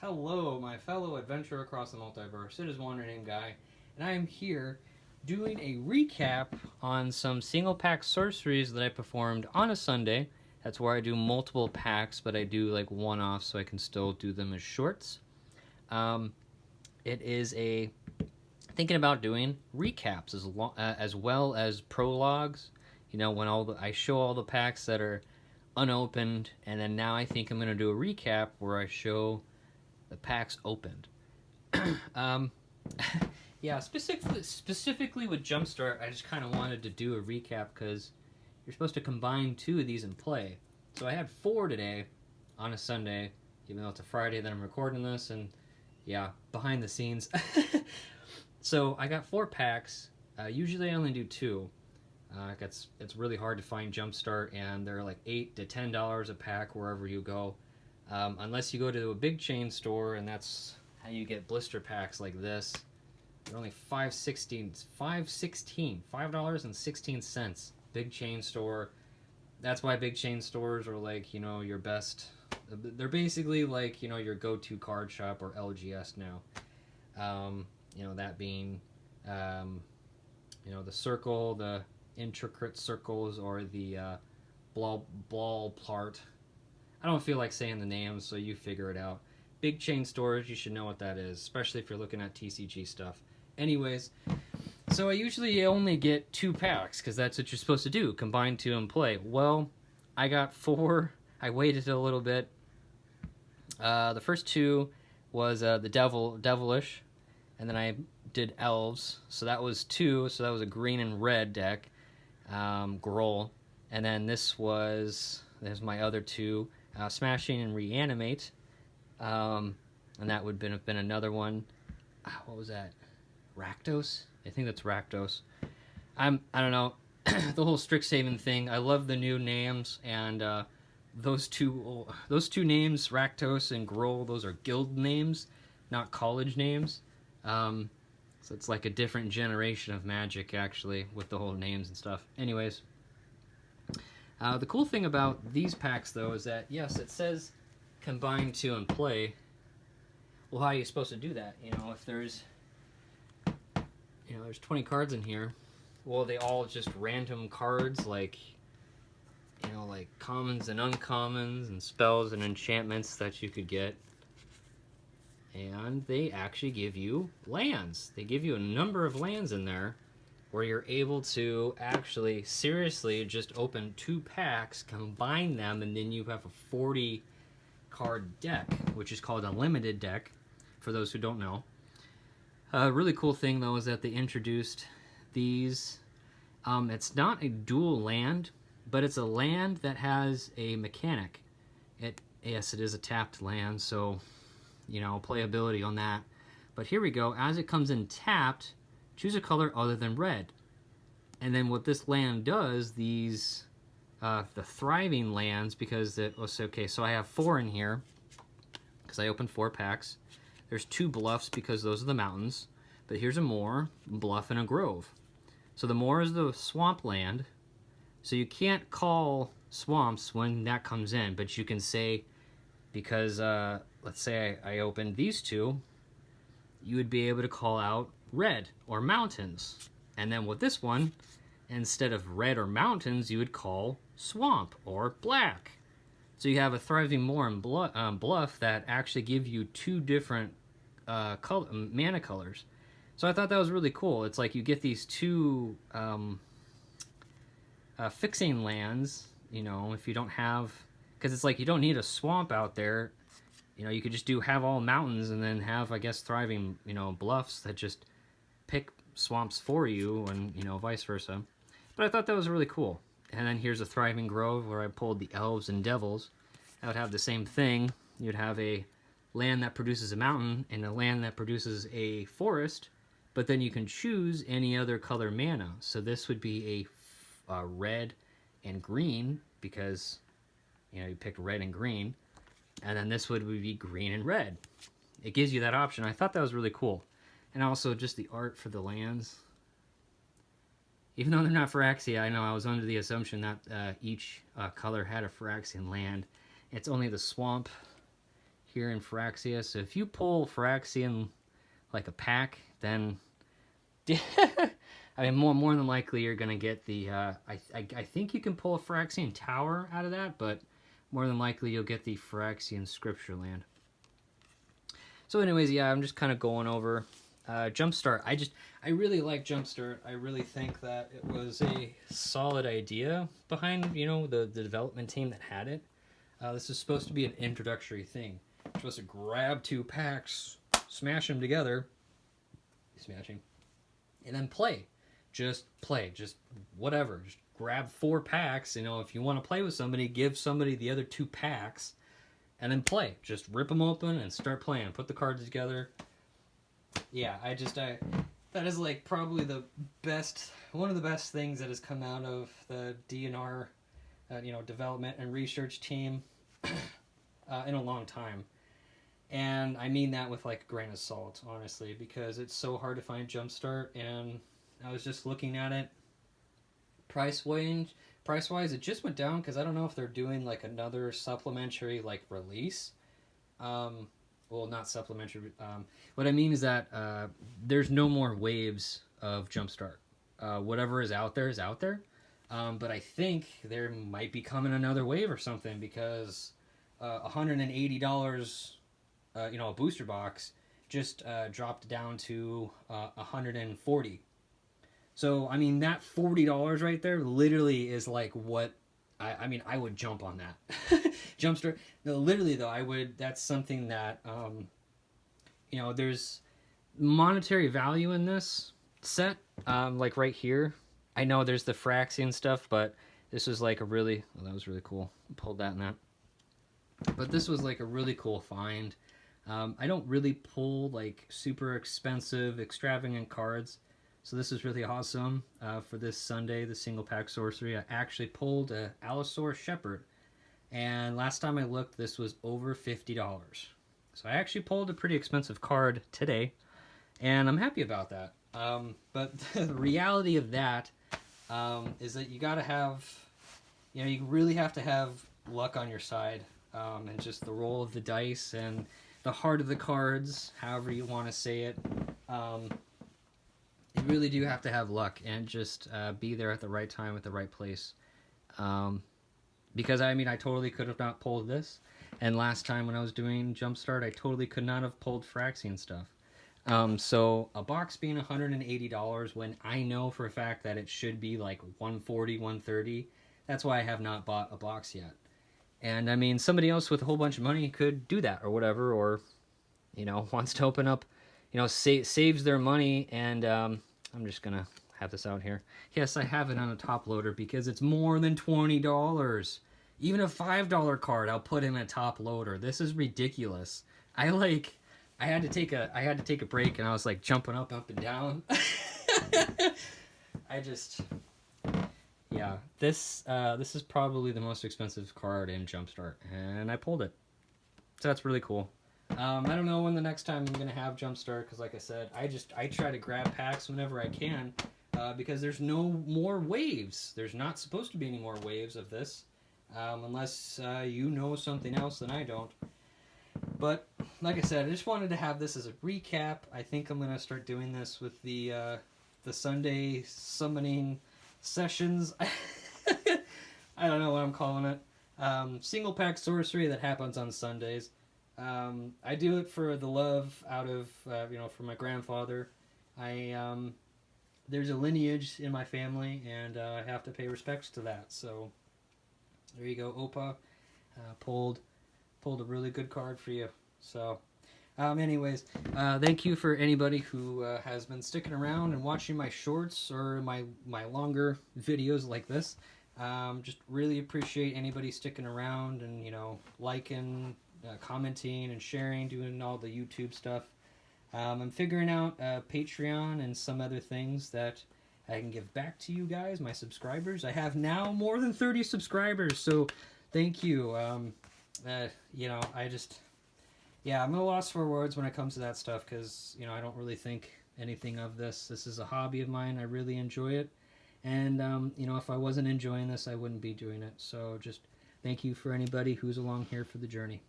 Hello, my fellow adventurer across the multiverse. It is Wander Name Guy, and I am here doing a recap on some single pack sorceries that I performed on a Sunday. That's where I do multiple packs, but I do like one off so I can still do them as shorts. It is a thinking about doing recaps as well as prologues. You know, when I show all the packs that are unopened, and then now I think I'm going to do a recap where I show the packs opened. Yeah, specifically with Jumpstart, I just kind of wanted to do a recap because you're supposed to combine two of these and play. So I had four today on a Sunday, even though it's a Friday that I'm recording this, and yeah, behind the scenes. So I got four packs. Usually I only do two. It's really hard to find Jumpstart, and they're like $8 to $10 a pack wherever you go. Unless you go to a big chain store, and that's how you get blister packs like this. They're only $5.16. Big chain store. That's why big chain stores are like, you know, your best. They're basically like, you know, your go-to card shop or LGS now. You know, that being, you know, the circle, the intricate circles, or the ball part. I don't feel like saying the names, so you figure it out. Big chain stores, you should know what that is, especially if you're looking at TCG stuff. Anyways, so I usually only get two packs, because that's what you're supposed to do, combine two and play. Well, I got four. I waited a little bit. The first two was the Devilish, and then I did Elves, so that was two, so that was a green and red deck, Groll. And then there's my other two, Smashing and Reanimate, and that would have been another one. What was that? Rakdos? I think that's Rakdos. I don't know. The whole Strixhaven thing. I love the new names, and those two names, Rakdos and Groll, those are guild names, not college names. So it's like a different generation of Magic, actually, with the whole names and stuff. Anyways, the cool thing about these packs, though, is that, yes, it says combine two and play. Well, how are you supposed to do that? You know, if there's 20 cards in here, well, they all just random cards, like, you know, like commons and uncommons and spells and enchantments that you could get. And they actually give you lands. They give you a number of lands in there where you're able to actually seriously just open two packs, combine them, and then you have a 40-card deck, which is called a limited deck, for those who don't know. A really cool thing, though, is that they introduced these. It's not a dual land, but it's a land that has a mechanic. Yes, it is a tapped land, so, you know, playability on that. But here we go. As it comes in tapped, choose a color other than red. And then what this land does, these, the thriving lands, because so I have four in here, because I opened four packs. There's two bluffs, because those are the mountains. But here's a moor, bluff, and a grove. So the moor is the swamp land. So you can't call swamps when that comes in, but you can say, because let's say I opened these two, you would be able to call out red or mountains. And then with this one, instead of red or mountains, you would call swamp or black. So you have a thriving moor and bluff that actually give you two different mana colors. So I thought that was really cool. It's like you get these two fixing lands, you know, if you don't have, because it's like you don't need a swamp out there. You know, you could just have all mountains and then have, I guess, thriving, you know, bluffs that just pick swamps for you, and, you know, vice versa. But I thought that was really cool. And then here's a thriving grove where I pulled the elves and devils. I would have the same thing. You'd have a land that produces a mountain and a land that produces a forest, but then you can choose any other color mana. So this would be a red and green, because, you know, you picked red and green. And then this would be green and red. It gives you that option. I thought that was really cool. And also just the art for the lands. Even though they're not Phyrexia, I know I was under the assumption that each color had a Phyrexian land. It's only the swamp here in Phyrexia. So if you pull Phyrexian like a pack, then I mean more than likely you're gonna get the I think you can pull a Phyrexian Tower out of that, but more than likely you'll get the Phyrexian Scripture Land. So anyways, yeah, I'm just kind of going over Jumpstart. I really like Jumpstart. I really think that it was a solid idea behind, you know, the development team that had it. This is supposed to be an introductory thing. You're supposed to grab 2 packs, smash them together, smashing, and then play. Just play, just whatever. Just grab 4 packs. You know, if you want to play with somebody, give somebody the other 2 packs, and then play. Just rip them open and start playing. Put the cards together. Yeah, that is like probably one of the best things that has come out of the DNR, you know, development and research team in a long time. And I mean that with like a grain of salt, honestly, because it's so hard to find Jumpstart. And I was just looking at it, price-wise, it just went down because I don't know if they're doing like another supplementary like release. Well, not supplementary. What I mean is that there's no more waves of Jumpstart. Whatever is out there is out there. But I think there might be coming another wave or something, because $180, you know, a booster box just dropped down to $140. So, I mean, that $40 right there literally is like what, I mean, I would jump on that. Jumpstart, no, literally though, that's something that, you know, there's monetary value in this set, like right here. I know there's the Phyrexian stuff, but this was like that was really cool. Pulled that and that. But this was like a really cool find. I don't really pull like super expensive, extravagant cards. So this is really awesome for this Sunday, the single pack sorcery. I actually pulled a Allosaurus Shepherd. And last time I looked, this was over $50. So I actually pulled a pretty expensive card today. And I'm happy about that. But the reality of that is that you gotta have, you know, you really have to have luck on your side. And just the roll of the dice and the heart of the cards, however you want to say it. You really do have to have luck and just be there at the right time at the right place. Because, I mean, I totally could have not pulled this. And last time when I was doing Jumpstart, I totally could not have pulled Phyrexian stuff. So a box being $180 when I know for a fact that it should be like $140, $130, that's why I have not bought a box yet. And, I mean, somebody else with a whole bunch of money could do that or whatever, or, you know, wants to open up, you know, saves their money. And I'm just going to have this out here. Yes, I have it on a top loader because it's more than $20. Even a $5 card, I'll put in a top loader. This is ridiculous. I had to take a break, and I was like jumping up and down. Yeah, this is probably the most expensive card in Jumpstart, and I pulled it. So that's really cool. I don't know when the next time I'm gonna have Jumpstart, because like I said, I try to grab packs whenever I can, because there's no more waves. There's not supposed to be any more waves of this, unless you know something else than I don't. But like I said, I just wanted to have this as a recap. I think I'm gonna start doing this with the Sunday summoning sessions. I don't know what I'm calling it. Single pack sorcery that happens on Sundays. I do it for the love out of you know, for my grandfather. There's a lineage in my family, and I have to pay respects to that. So there you go, Opa. Pulled a really good card for you. So anyways, thank you for anybody who has been sticking around and watching my shorts or my longer videos like this. Just really appreciate anybody sticking around and, you know, liking, commenting and sharing, doing all the YouTube stuff. I'm figuring out Patreon and some other things that I can give back to you guys, my subscribers. I have now more than 30 subscribers, so thank you. You know, I'm at a loss for words when it comes to that stuff, because, you know, I don't really think anything of this. This is a hobby of mine. I really enjoy it. And, you know, if I wasn't enjoying this, I wouldn't be doing it. So just thank you for anybody who's along here for the journey.